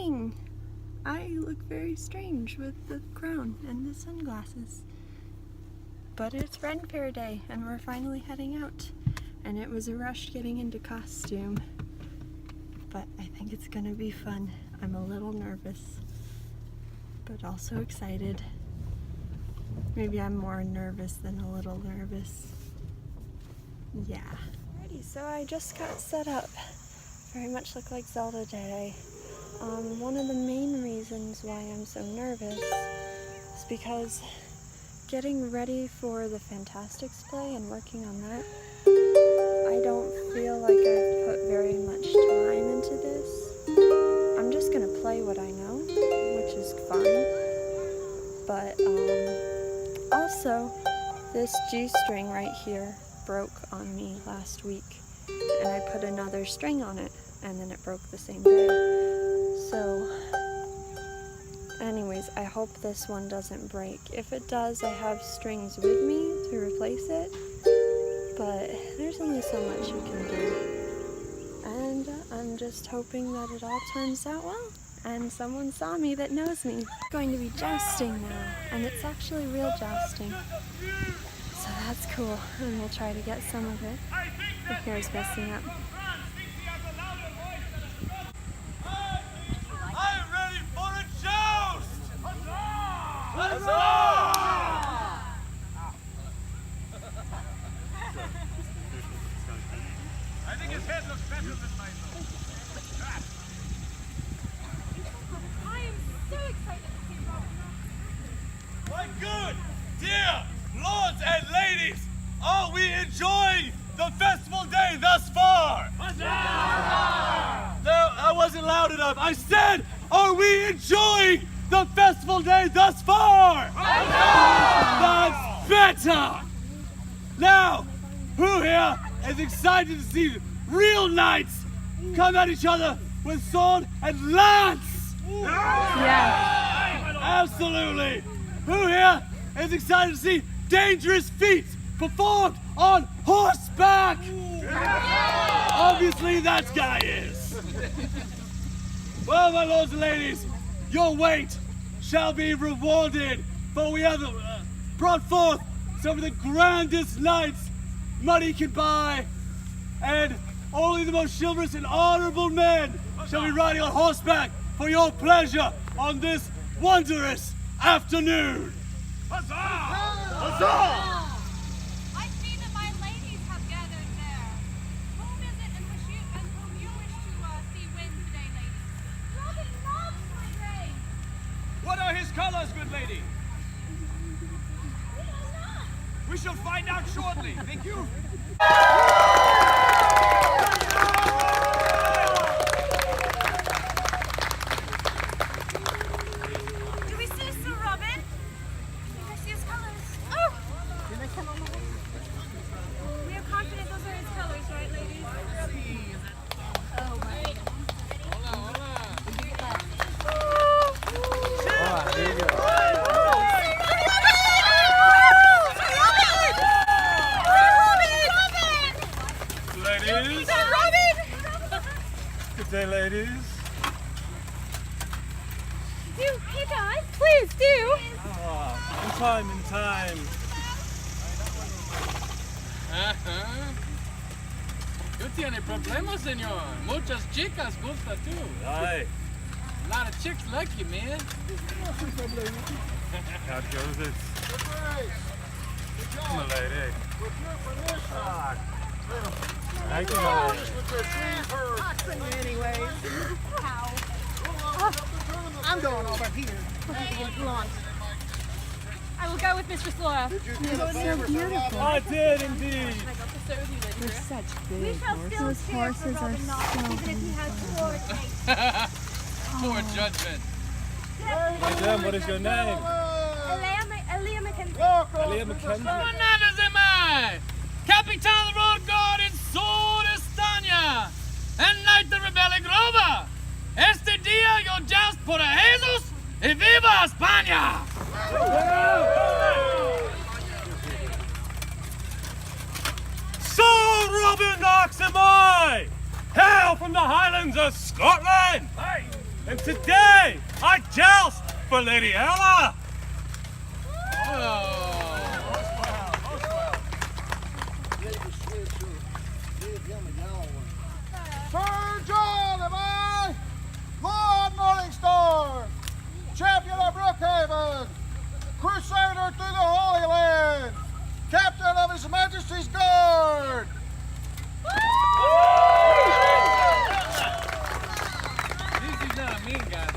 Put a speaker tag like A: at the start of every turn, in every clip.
A: morning. I look very strange with the crown and the sunglasses. But it's Ren Faire day and we're finally heading out. And it was a rush getting into costume. But I think it's gonna be fun. I'm a little nervous, but also excited. Maybe I'm more nervous than a little nervous. Yeah. Alrighty, so I just got set up. Very much look like Zelda today. One of the main reasons why I'm so nervous is because getting ready for the Fantastics play and working on that, I don't feel like I've put very much time into this. I'm just gonna play what I know, which is fine. But also, this G-string right here broke on me last week, and I put another string on it, and then it broke the same day. So, anyways, I hope this one doesn't break. If it does, I have strings with me to replace it, but there's only so much you can do. And I'm just hoping that it all turns out well, and someone saw me that knows me. I'm going to be jousting now, and it's actually real jousting. So that's cool, and we'll try to get some of it. The hair's messing up.
B: I think his head looks better than mine though.
C: I am so excited to see Robin.
B: My good, dear lords and ladies, are we enjoying the festival day thus far? No, I wasn't loud enough. I said, are we enjoying the festival day thus far? That's better! Now, who here is excited to see real knights come at each other with sword and lance?
A: Yeah.
B: Absolutely! Who here is excited to see dangerous feats performed on horseback? Obviously that guy is. Well, my lords and ladies, your wait shall be rewarded, for we have brought forth some of the grandest knights money can buy, and only the most chivalrous and honorable men shall be riding on horseback for your pleasure on this wondrous afternoon. Huzzah! Huzzah!
C: I see that my ladies have gathered there. Whom is it and whom you wish to see win today, ladies? Robin loves my ring.
B: What are his colors, good lady?
C: We know not.
B: We shall find out shortly. Thank you.
C: Do we see Sir Robin? I think I see his colors. Oh! We are confident those are his colors, right, ladies? Oh, my.
D: There you go.
B: Ladies. Good day, ladies.
C: Hey guys, please do.
B: In time.
D: ¿Tú tienes problemas, señor? Muchas chicas gusta tú.
B: Aye.
D: A lot of chicks like you, man.
B: How goes it? Come on, lady. Thank you,
E: I'm going over here.
C: I will go with Mistress Laura.
A: It's so beautiful.
B: I did indeed.
A: They're such
C: We
A: big
C: shall
A: horses.
C: still
A: Those
C: cheer for
A: horses are
C: Robin Knox,
A: so
C: even if he has poor taste.
D: Poor judgment.
B: Madam, what is your name?
C: Elia Mackenzie.
B: Leah McKenzie.
D: Nada de mai! Capitán de Road Guard en Sur España! En Night de Rebelde Grova! Este día yo joust por a Jesus y viva España!
B: Sir Robin Knox am I! Hail from the Highlands of Scotland! And today, I joust for Lady Ella!
E: Sir John, am I? Lord Morningstar, champion of Brookhaven, crusader through the Holy Land, captain of His Majesty's Guard.
D: He's not a mean guy.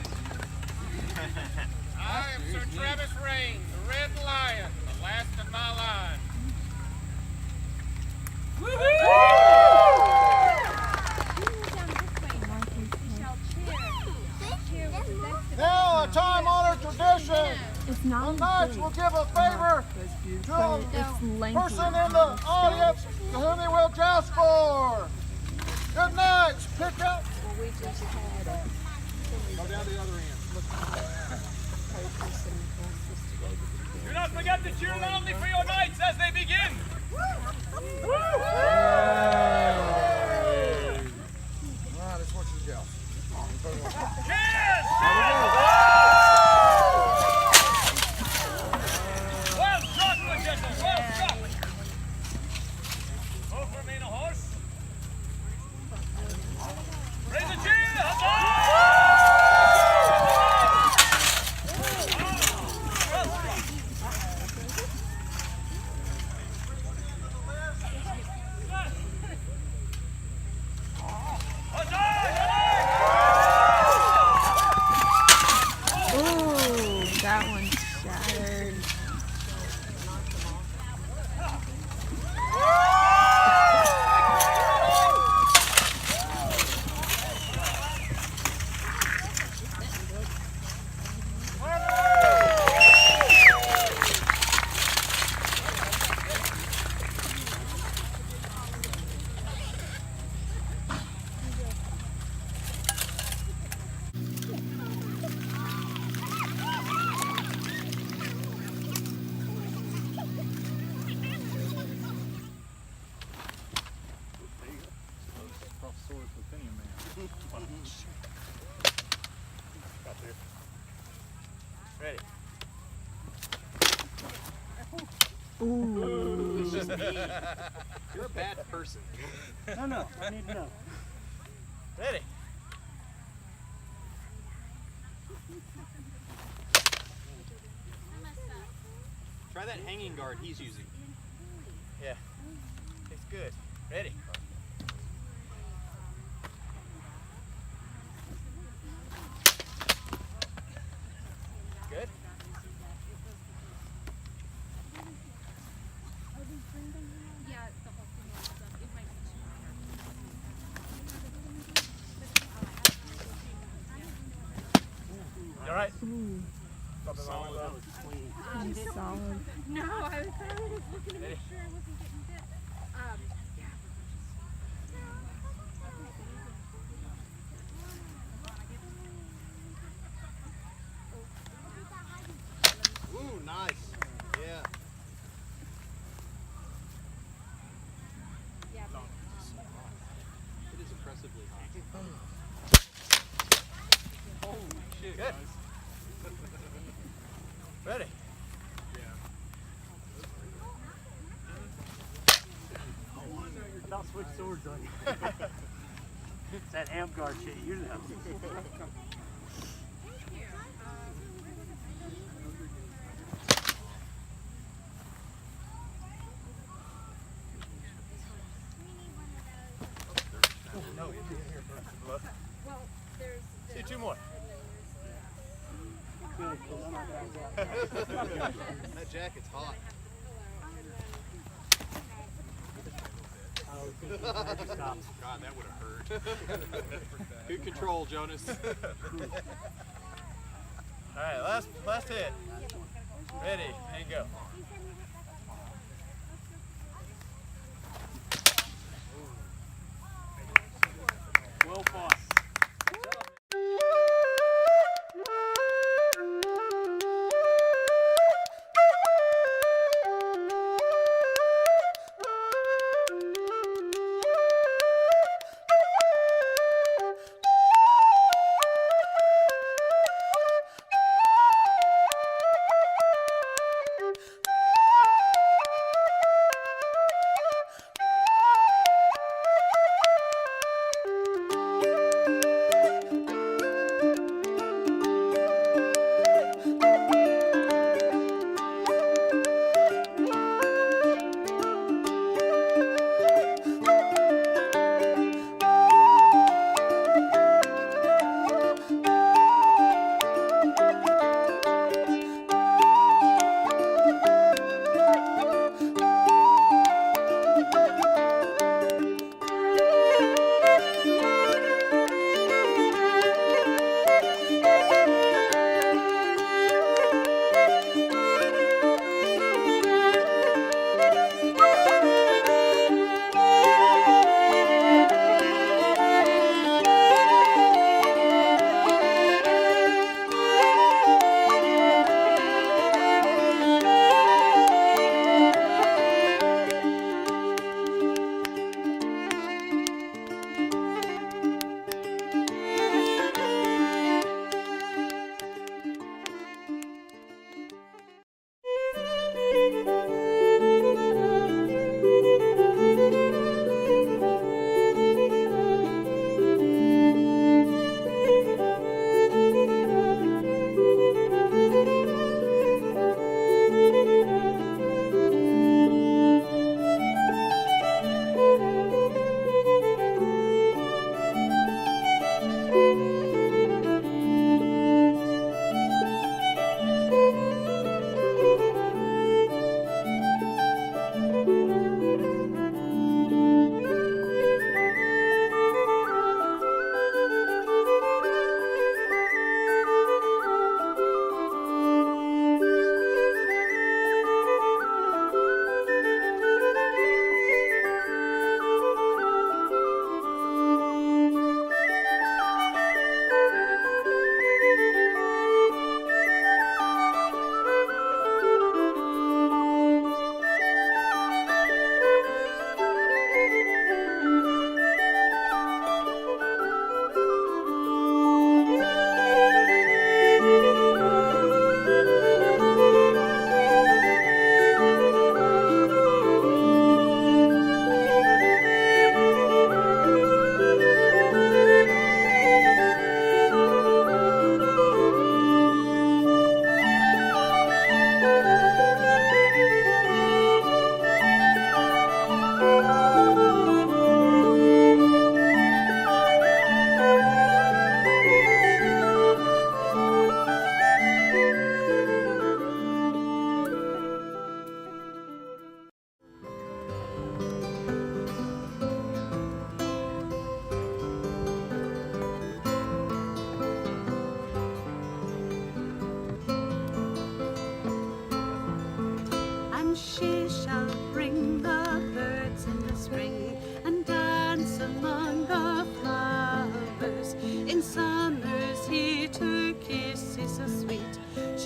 F: I am Sir Travis Rain, the Red Lion, the last of my line.
E: Now, a time-honored tradition.
A: It's
E: The
A: not
E: knights will give a favor to a person in the audience to whom they will joust for. Good night. Pick up. Go down the other end.
D: Do not forget to cheer loudly for your knights as they begin.
E: Right, let's watch the joust.
D: Cheers! Well shot, my gentle, well shot. Over me in a horse. Raise a cheer!
A: Ooh, that one shattered.
F: Ready.
A: Ooh.
F: It's just me. You're a bad person.
B: No, I need to know.
F: Ready. Try that hanging guard he's using. Yeah. It's good. Ready. Good.
C: Yeah, the whole thing is up. It might be too
F: You all right?
A: Ooh,
F: Solid.
A: pretty solid.
C: No, I was looking to make sure I wasn't getting bit. Yeah.
F: Ooh, nice. Yeah. It is impressively hot. Holy shit. Good. Ready.
B: I'll switch swords on you. It's that amp guard shit, you know.
F: No, you're here first. Look.
C: Well, there's
F: See two more. That jacket's hot. God, that would have hurt. Good control, Jonas. All right, last hit. Ready, and go.
B: Well fought.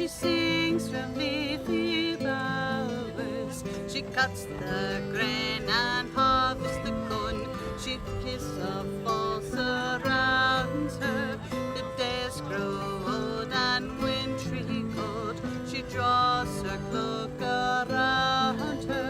G: sings from leafy bowers. She cuts the grain and harvests the corn. She kiss of fall surrounds her. The days grow old and wintry cold. She draws her cloak around her.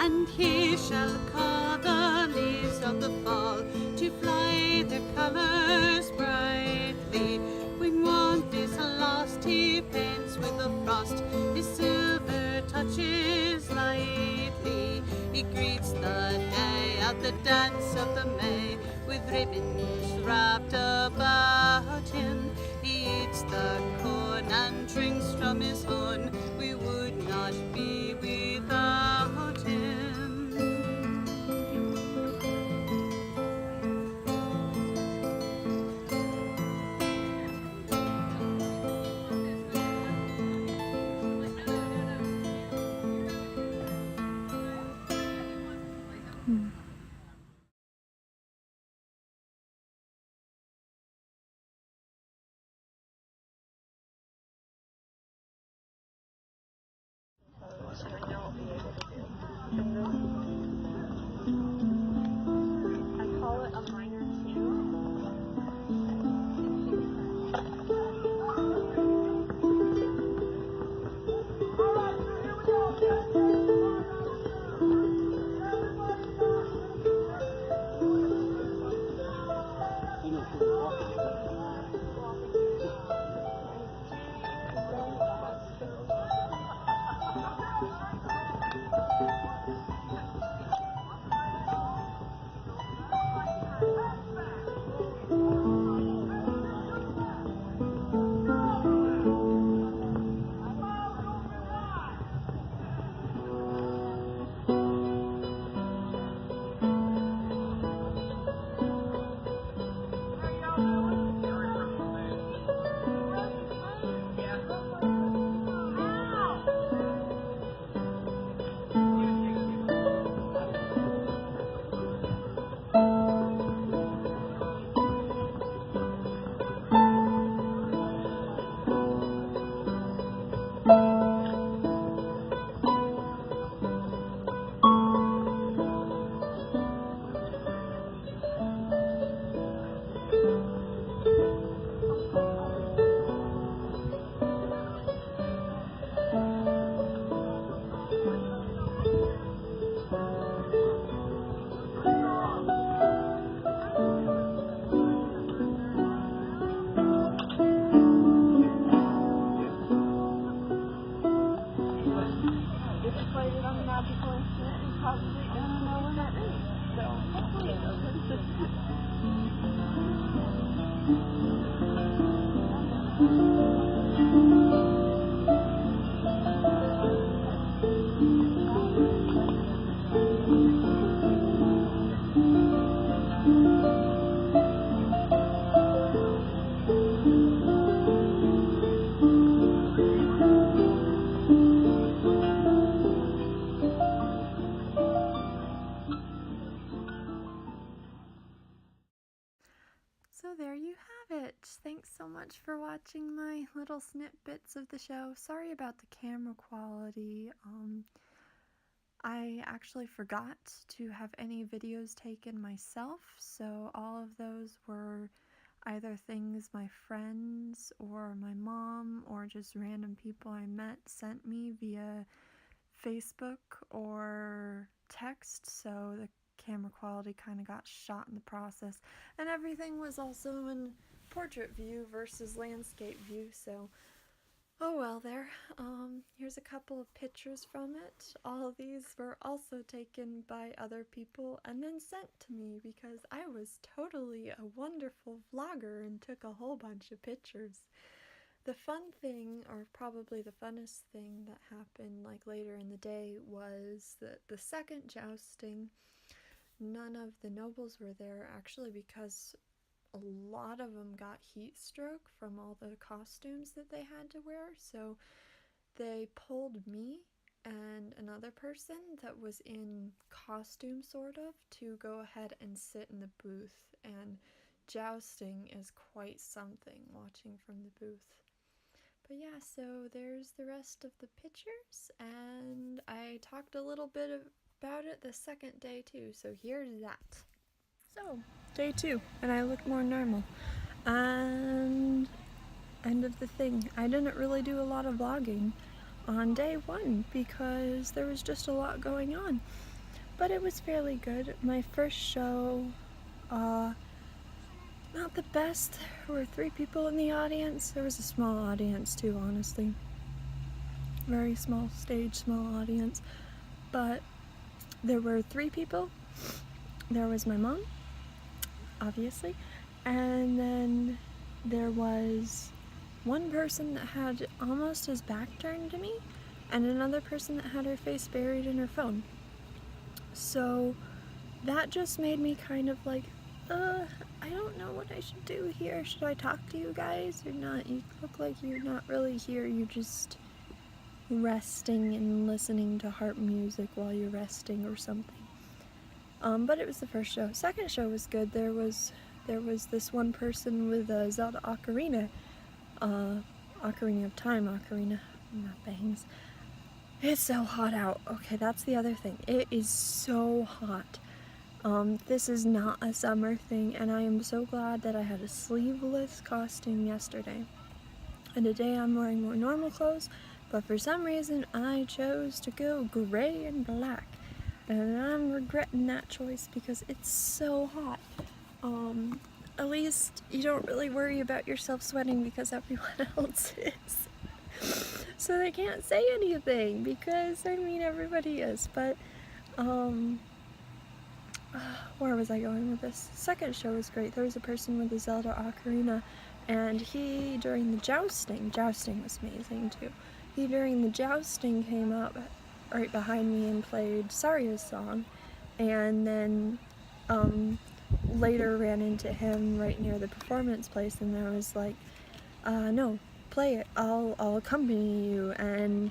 G: And he shall call the leaves of the fall to fly their colors brightly. When warmth is lost, he paints with the frost his silver touches lightly. He greets the day of the dance of the May with ribbons wrapped about him. He eats the corn and drinks from his horn. We would not be without him.
A: I call it a minor two. So there you have it. Thanks so much for watching my little snippets of the show. Sorry about the camera quality. I actually forgot to have any videos taken myself, so all of those were either things my friends or my mom or just random people I met sent me via Facebook or text, so the camera quality kind of got shot in the process, and everything was also in portrait view versus landscape view, so oh well there. Here's a couple of pictures from it. All of these were also taken by other people and then sent to me because I was totally a wonderful vlogger and took a whole bunch of pictures. the fun thing, or probably the funnest thing that happened like later in the day, was that the second jousting, none of the nobles were there, actually, because a lot of them got heat stroke from all the costumes that they had to wear. So they pulled me and another person that was in costume, sort of, to go ahead and sit in the booth. And jousting is quite something, watching from the booth. But yeah, so there's the rest of the pictures, and I talked a little bit about it the second day too, so here's that. So, day 2, and I look more normal. And end of the thing. I didn't really do a lot of vlogging on day 1 because there was just a lot going on. But it was fairly good. My first show, not the best. There were 3 people in the audience. There was a small audience too, honestly. Very small stage, small audience. But there were 3 people. There was my mom, obviously, and then there was one person that had almost his back turned to me, and another person that had her face buried in her phone. So that just made me kind of like, I don't know what I should do here. Should I talk to you guys or not? You look like you're not really here. You're just resting and listening to harp music while you're resting or something. But it was the first show. Second show was good. There was this one person with a Zelda ocarina, Ocarina of Time ocarina, not bangs. It's so hot out. Okay, that's the other thing. It is so hot. This is not a summer thing, and I am so glad that I had a sleeveless costume yesterday. And today I'm wearing more normal clothes, but for some reason I chose to go gray and black. And I'm regretting that choice because it's so hot. At least you don't really worry about yourself sweating because everyone else is. So they can't say anything because, I mean, everybody is. But, where was I going with this? Second show was great. There was a person with a Zelda ocarina, and he, during the jousting was amazing too. He, during the jousting, came up right behind me and played Saria's song, and then later ran into him right near the performance place, and I was like, no, play it, I'll accompany you. And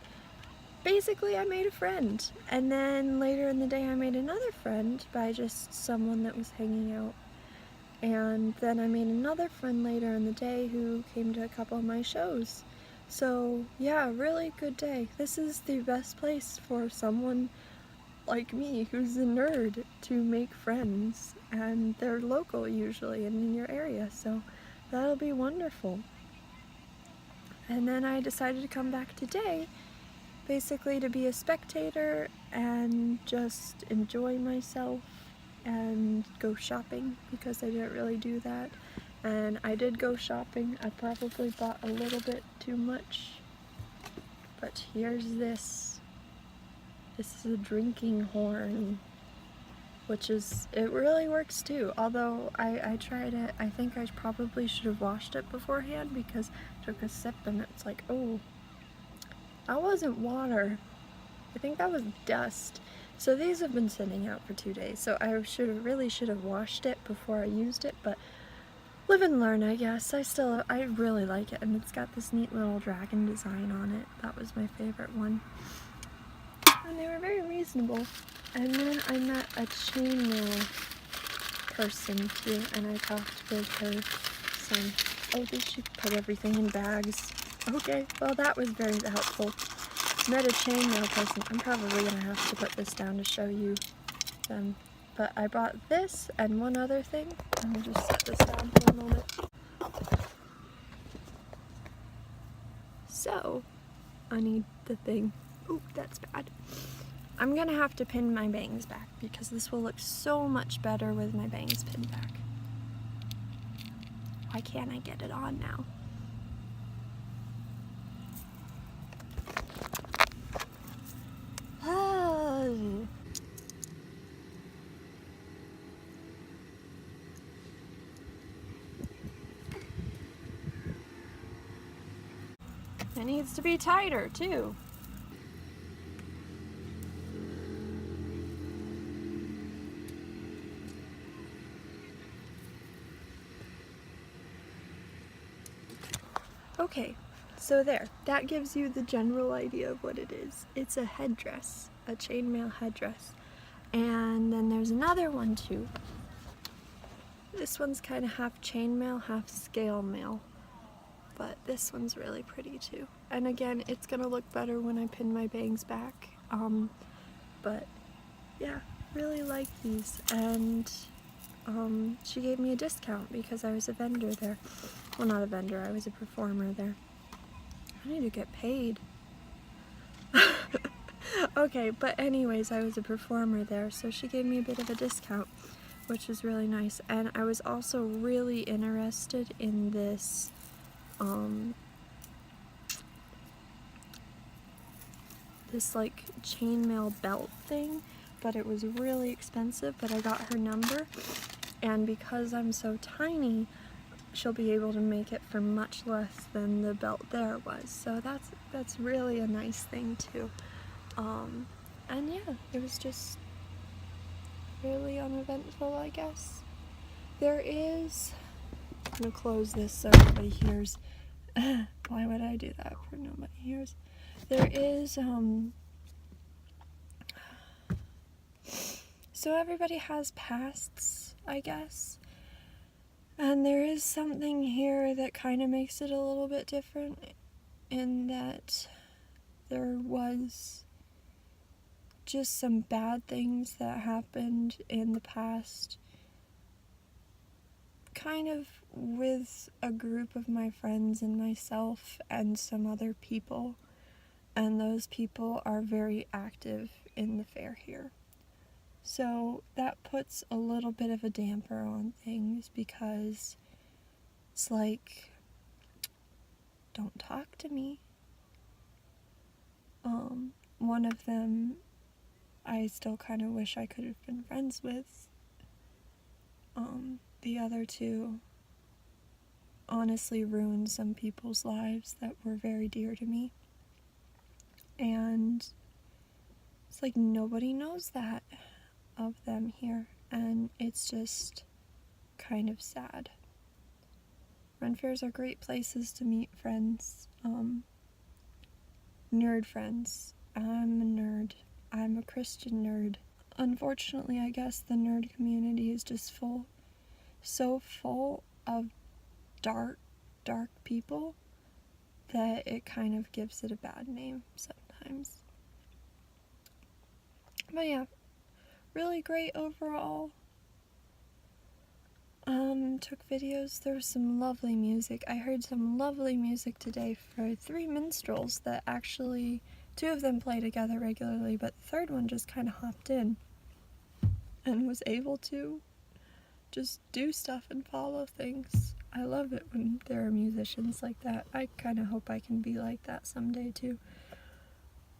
A: basically I made a friend, and then later in the day I made another friend by just someone that was hanging out, and then I made another friend later in the day who came to a couple of my shows. So yeah, really good day. This is the best place for someone like me who's a nerd to make friends, and they're local usually and in your area, so that'll be wonderful. And then I decided to come back today basically to be a spectator and just enjoy myself and go shopping because I didn't really do that. And I did go shopping. I probably bought a little bit too much, but here's this. This is a drinking horn, which is, it really works too. Although I tried it, I think I probably should have washed it beforehand because I took a sip and it's like, oh, that wasn't water. I think that was dust. So these have been sitting out for 2 days. So I really should have washed it before I used it, but live and learn, I guess. I really like it, and it's got this neat little dragon design on it. That was my favorite one. And they were very reasonable. And then I met a chainmail person too, and I talked with her son. Oh, did she put everything in bags? Okay, well that was very helpful. Met a chainmail person. I'm probably gonna have to put this down to show you them. But I bought this and one other thing. Let me just set this down for a moment. So, I need the thing. Oop, that's bad. I'm gonna have to pin my bangs back because this will look so much better with my bangs pinned back. Why can't I get it on now? It needs to be tighter too. Okay, so there. That gives you the general idea of what it is. It's a headdress, a chainmail headdress. And then there's another one too. This one's kind of half chainmail, half scale mail. But this one's really pretty too. And again, it's gonna look better when I pin my bangs back. But yeah, really like these. And she gave me a discount because I was a vendor there. Well, not a vendor, I was a performer there. I need to get paid. Okay, but anyways, I was a performer there, so she gave me a bit of a discount, which was really nice. And I was also really interested in this this like chainmail belt thing, but it was really expensive. But I got her number, and because I'm so tiny, she'll be able to make it for much less than the belt there was. So that's really a nice thing too. And yeah, it was just really uneventful, I guess. There is, I'm gonna close this so nobody hears. Why would I do that for nobody hears? There is, so everybody has pasts, I guess. And there is something here that kind of makes it a little bit different in that there was just some bad things that happened in the past, kind of with a group of my friends and myself and some other people, and those people are very active in the fair here. So that puts a little bit of a damper on things because it's like, don't talk to me. One of them I still kind of wish I could have been friends with. The other two honestly ruined some people's lives that were very dear to me. And it's like nobody knows that of them here, and it's just kind of sad. Ren fairs are great places to meet friends, nerd friends. I'm a nerd. I'm a Christian nerd. Unfortunately, I guess the nerd community is just so full of dark people that it kind of gives it a bad name sometimes. But yeah, really great overall. Took videos. There was some lovely music. I heard some lovely music today for 3 minstrels that actually, 2 of them play together regularly, but the third one just kind of hopped in and was able to just do stuff and follow things. I love it when there are musicians like that. I kind of hope I can be like that someday too.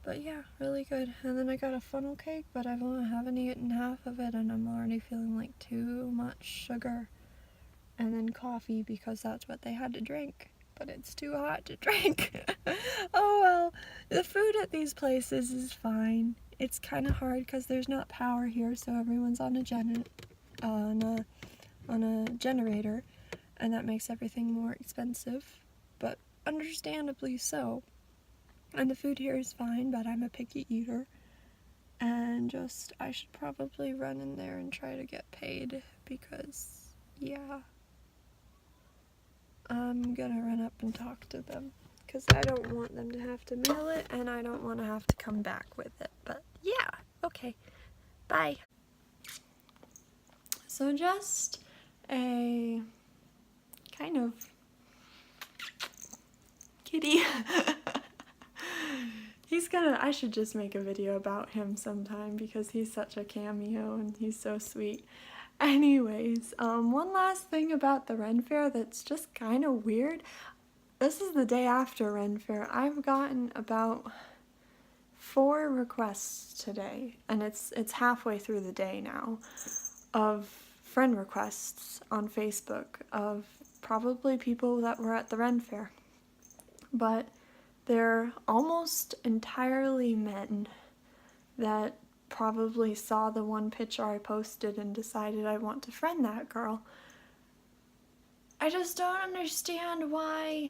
A: But yeah, really good. And then I got a funnel cake, but I haven't eaten half of it, and I'm already feeling like too much sugar. And then coffee, because that's what they had to drink. But it's too hot to drink. Oh well, the food at these places is fine. It's kind of hard because there's not power here, so everyone's on a generator, and that makes everything more expensive, but understandably so. And the food here is fine, but I'm a picky eater, and I should probably run in there and try to get paid, because yeah, I'm gonna run up and talk to them, because I don't want them to have to mail it, and I don't want to have to come back with it. But yeah, okay, bye. So just a kind of kitty. I should just make a video about him sometime because he's such a cameo and he's so sweet. Anyways, one last thing about the Ren Fair that's just kind of weird. This is the day after Ren Fair. I've gotten about 4 requests today, and it's halfway through the day now, of friend requests on Facebook of probably people that were at the Ren Fair. But They're almost entirely men that probably saw the one picture I posted and decided I want to friend that girl. I just don't understand why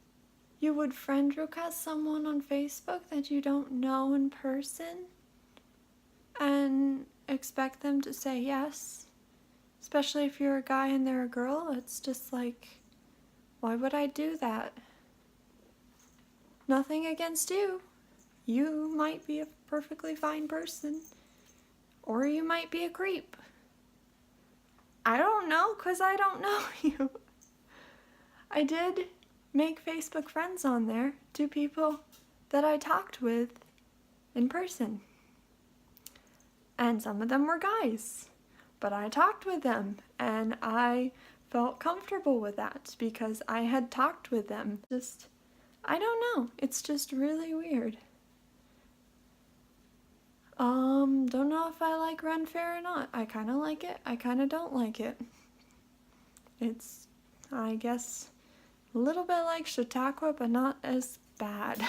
A: you would friend request someone on Facebook that you don't know in person and expect them to say yes. Especially if you're a guy and they're a girl, it's just like, why would I do that? Nothing against you. You might be a perfectly fine person. Or you might be a creep. I don't know, 'cause I don't know you. I did make Facebook friends on there to people that I talked with in person. And some of them were guys. But I talked with them and I felt comfortable with that because I had talked with them. I don't know. It's just really weird. Don't know if I like Ren Faire or not. I kind of like it. I kind of don't like it. It's, I guess, a little bit like Chautauqua, but not as bad.